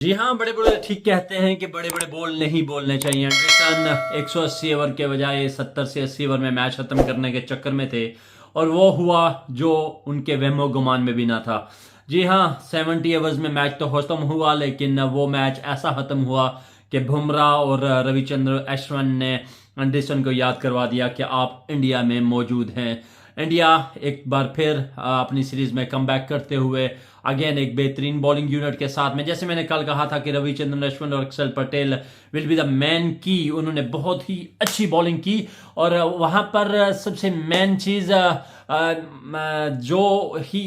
जी हाँ, बड़े बड़े ठीक कहते हैं कि बड़े बड़े बोल नहीं बोलने चाहिए। एंडरसन 180 ओवर के बजाय 70 से 80 ओवर में मैच खत्म करने के चक्कर में थे और वो हुआ जो उनके वहमो गुमान में भी ना था। जी हाँ, 70 ओवर्स में मैच तो खत्म हुआ, लेकिन वो मैच ऐसा खत्म हुआ कि बुमराह और रविचंद्र अश्विन ने एंडरसन को याद करवा दिया कि आप इंडिया में मौजूद हैं। इंडिया एक बार फिर अपनी सीरीज में कमबैक करते हुए अगेन एक बेहतरीन बॉलिंग यूनिट के साथ में, जैसे मैंने कल कहा था कि रविचंद्रन अश्विन और अक्षर Patel will be the man की, उन्होंने बहुत ही अच्छी बॉलिंग की। और वहां पर सबसे मेन चीज जो ही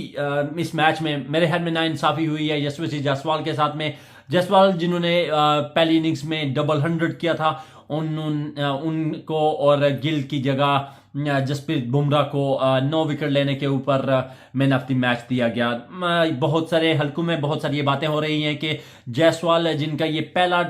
इस मैच में मेरे ख्याल में नाइंसाफी हुई है यशस्वी जायसवाल के साथ में। जायसवाल जिन्होंने पहली इनिंग्स में डबल 100 किया था, उनको और गिल की जगह जसप्रीत बुमराह को 9 विकेट लेने के ऊपर मैन ऑफ द मैच दिया गया। बहुत सारे हलकों में बहुत सारी ये बातें हो रही हैं कि जायसवाल जिनका ये पहला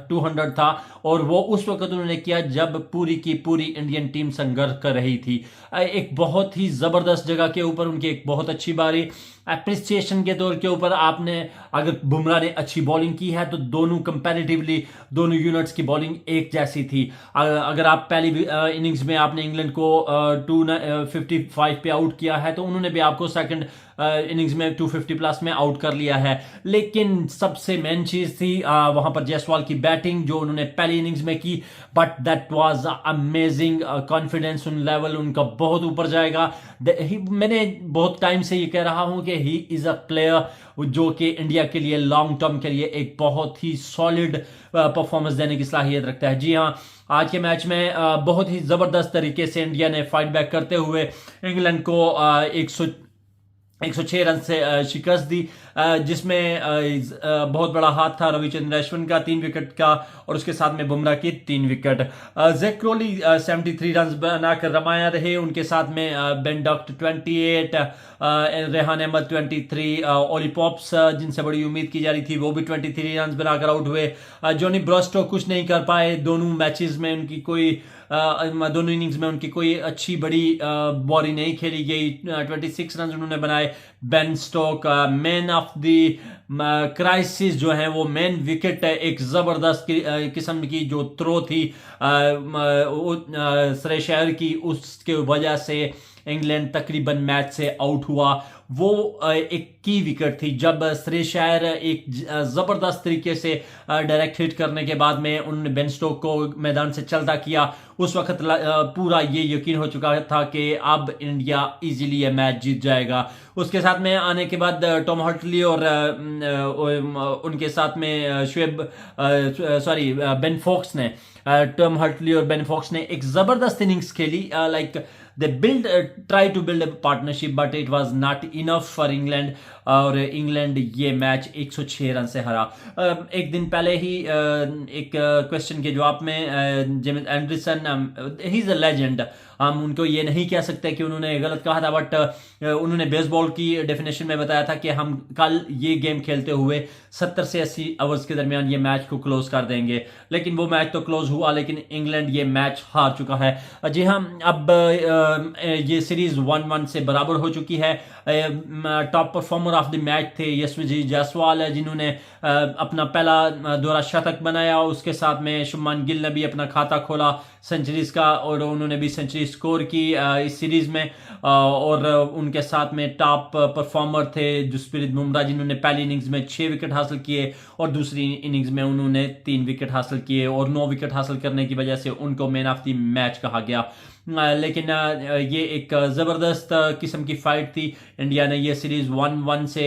200 था और वो उस वक्त उन्होंने किया जब पूरी की पूरी इंडियन टीम संघर्ष कर रही थी। एक बहुत ही जबरदस्त जगह के ऊपर उनकी एक बहुत अच्छी बारी। अप्रिसिएशन के तौर के ऊपर आपने अगर बुमराह ने अच्छी बॉलिंग की है तो दोनों कंपैरेटिवली दोनों यूनिट्स की बॉलिंग एक जैसी थी। अगर आप पहली इनिंग्स में आपने इंग्लैंड को 255 पे आउट किया है तो उन्होंने भी आपको सेकंड इनिंग्स में 250 प्लस में आउट कर लिया है। लेकिन सबसे मेन चीज थी वहां पर जायसवाल की बैटिंग जो उन्होंने पहली इनिंग्स में की, but that was amazing. Confidence उन लेवल उनका बहुत ऊपर जाएगा। मैंने बहुत टाइम से ये कह रहा हूं कि ही इज अ प्लेयर जो कि इंडिया के लिए लॉन्ग टर्म के लिए एक बहुत ही सॉलिड परफॉर्मेंस देने की सलाहियत रखता है। जी हाँ, आज के मैच में बहुत ही जबरदस्त तरीके से इंडिया ने फाइट बैक करते हुए इंग्लैंड को 106 रन से शिकस्त दी, जिसमें बहुत बड़ा हाथ था रविचंद्र अश्विन का 3 विकेट का और उसके साथ में बुमराह की 3 विकेट। जैक क्रोली 73 रन बनाकर रमाया रहे, उनके साथ में बेन डॉक्ट 28, रेहान अहमद 23, ओली पॉप्स जिनसे बड़ी उम्मीद की जा रही थी वो भी 23 रन बनाकर आउट हुए। जॉनी ब्रस्टो कुछ नहीं कर पाए, दोनों मैचेस में उनकी कोई दोनों इनिंग्स में उनकी कोई अच्छी बड़ी बॉलिंग नहीं खेली गई। 26 रन उन्होंने बनाए। Ben Stokes man of the crisis जो है वो मेन विकेट है, एक जबरदस्त किस्म की जो थ्रो थी श्रेयस अय्यर की, उसके वजह से इंग्लैंड तकरीबन मैच से आउट हुआ। वो एक की विकेट थी जब श्रेयस अय्यर एक जबरदस्त तरीके से डायरेक्ट हिट करने के बाद में उन्होंने बेन स्टोक को मैदान से चलता किया। उस वक्त पूरा ये यकीन हो चुका था कि अब इंडिया इजीली ये मैच जीत जाएगा। उसके साथ में आने के बाद टॉम हर्टली और उनके साथ में बेन फोक्स ने टॉम हर्टली और बेन फोक्स ने एक जबरदस्त इनिंग्स खेली। Like they try to build a partnership but it was not enough for England और इंग्लैंड ये मैच 106 रन से हरा। एक दिन पहले ही एक क्वेश्चन के जवाब में James Anderson, he is a legend, हम उनको ये नहीं कह सकते कि उन्होंने गलत कहा था, बट उन्होंने बेसबॉल की डेफिनेशन में बताया था कि हम कल ये गेम खेलते हुए 70 से 80 ओवर्स के दरमियान ये मैच को क्लोज कर देंगे। लेकिन वो मैच तो क्लोज हुआ लेकिन इंग्लैंड ये मैच हार चुका है। जी हाँ, अब ये सीरीज 1-1 से बराबर हो चुकी है। Top performer of the match थे यशस्वी जायसवाल, जिन्होंने अपना पहला दोहरा शतक बनाया। उसके साथ में शुभमान गिल ने भी अपना खाता खोला सेंचुरीज का और उन्होंने भी सेंचुरी स्कोर की इस सीरीज में। और उनके साथ में टॉप परफॉर्मर थे जसप्रीत बुमराह, जिन्होंने पहली इनिंग्स में 6 विकेट हासिल किए और दूसरी इनिंग्स में उन्होंने 3 विकेट हासिल किए और 9 विकेट हासिल करने की वजह से उनको मैन ऑफ द मैच कहा गया। लेकिन ये एक जबरदस्त किस्म की फाइट थी। इंडिया ने ये सीरीज 1-1 से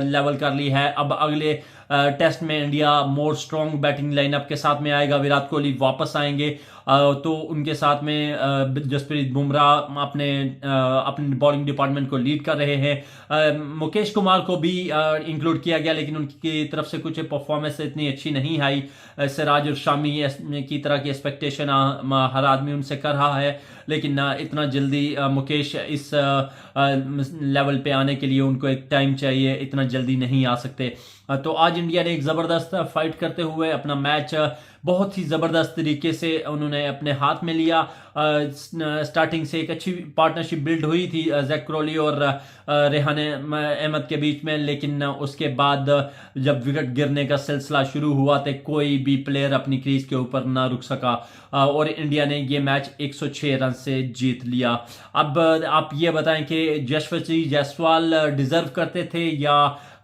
लेवल कर ली है। अब अगले टेस्ट में India more strong batting lineup के साथ में आएगा। विराट कोहली वापस आएंगे तो उनके साथ में जसप्रीत बुमराह अपने बॉलिंग डिपार्टमेंट को लीड कर रहे हैं। मुकेश कुमार को भी इंक्लूड किया गया लेकिन उनकी तरफ से कुछ परफॉर्मेंस इतनी अच्छी नहीं आई। सिराज और शामी की तरह की एक्सपेक्टेशन हर आदमी उनसे कर रहा है, लेकिन इतना जल्दी मुकेश इस लेवल पे आने के लिए उनको एक टाइम चाहिए, इतना जल्दी नहीं आ सकते। तो आज इंडिया ने एक जबरदस्त फाइट करते हुए अपना मैच बहुत ही ज़बरदस्त तरीके से उन्होंने अपने हाथ में लिया। स्टार्टिंग से एक अच्छी पार्टनरशिप बिल्ड हुई थी जैक क्रॉली और रेहान अहमद के बीच में, लेकिन उसके बाद जब विकेट गिरने का सिलसिला शुरू हुआ तो कोई भी प्लेयर अपनी क्रीज के ऊपर ना रुक सका और इंडिया ने ये मैच 106 रन से जीत लिया। अब आप ये बताएं कि यशस्वी जायसवाल डिजर्व करते थे या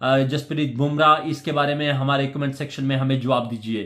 जसप्रीत बुमराह? इसके बारे में हमारे कमेंट सेक्शन में हमें जवाब दीजिए।